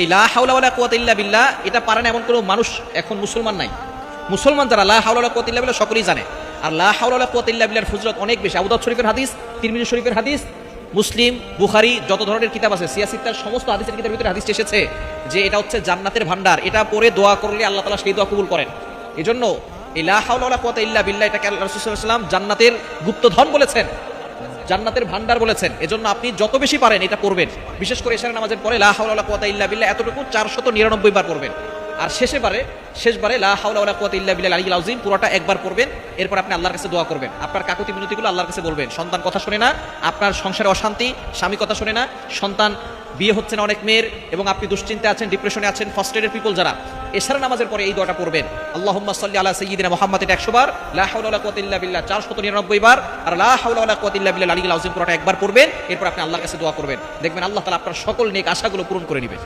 এই লা হাওলা ওয়ালা কুওয়াতা ইল্লা বিল্লাহ এটা পারে না এমন কোনো মানুষ এখন মুসলমান নাই। মুসলমান যারা লা হাওলা ওয়ালা কুওয়াতা ইল্লা বিল্লাহ সকলেই জানে। আর লা হাওলা ওয়ালা কুওয়াতা ইল্লা বিল্লাহর ফজিলত অনেক বেশি। আবু দাউদ শরীফের হাদিস, তিরমিজি শরীফের হাদিস, মুসলিম, বুখারী যত ধরনের কিতাব আছে সিয়াসিত্তার সমস্ত হাদিসের কিতাবের ভিতরে হাদিস এসেছে যে এটা হচ্ছে জান্নাতের ভান্ডার। এটা পড়ে দোয়া করলে আল্লাহ তাআলা সেই দোয়া কবুল করেন। এজন্য এই লা হাওলা ওয়ালা কুওয়াতা ইল্লা বিল্লাহ এটাকে রাসূল সাল্লাল্লাহু আলাইহি ওয়াসাল্লাম জান্নাতের গুপ্তধন বলেছেন, জান্নাতের ভান্ডার বলেছেন। এজন্য আপনি যত বেশি পারেন এটা পড়বেন। বিশেষ করে এশার নামাজের পরে লা হাওলা ওয়ালা কুওয়াতা ইল্লা বিল্লাহ এতটুকু 499 বার পড়বেন। আর শেষবারে লা হাওলা ওয়ালা কুওয়াতা ইল্লা বিল্লাহ আলিয়্যিল আযীম পুরোটা একবার পড়বেন। এরপর আপনি আল্লাহর কাছে দোয়া করবেন। আপনার কাকুতি মিনতিগুলো আল্লাহর কাছে বলবেন। সন্তান কথা শুনে না, আপনার সংসারে অশান্তি, স্বামী কথা শুনে না, সন্তান বিয়ে হচ্ছে না অনেক মেয়ের, এবং আপনি দুশ্চিন্তায় আছেন, ডিপ্রেশনে আছেন, ফার্স্টেডের পিপল যারা, এশার নামাজের পরে এই দোয়াটা পড়বেন। আল্লাহুম্মা সাল্লি আলা সাইয়্যিদিনা মুহাম্মাদ এটা 100 বার, লা হাওলা ওয়ালা কুওয়াতা ইল্লা বিল্লাহ 499 বার, আর লা হাওলা ওয়ালা কুওয়াতা ইল্লা বিল্লাহ আলিয়্যিল আযীম পুরোটা একবার পড়বেন। এরপর আপনি আল্লাহর কাছে দোয়া করবেন। দেখবেন আল্লাহ তাআলা আপনার সকল নেক আশাগুলো পূরণ করে নেবেন।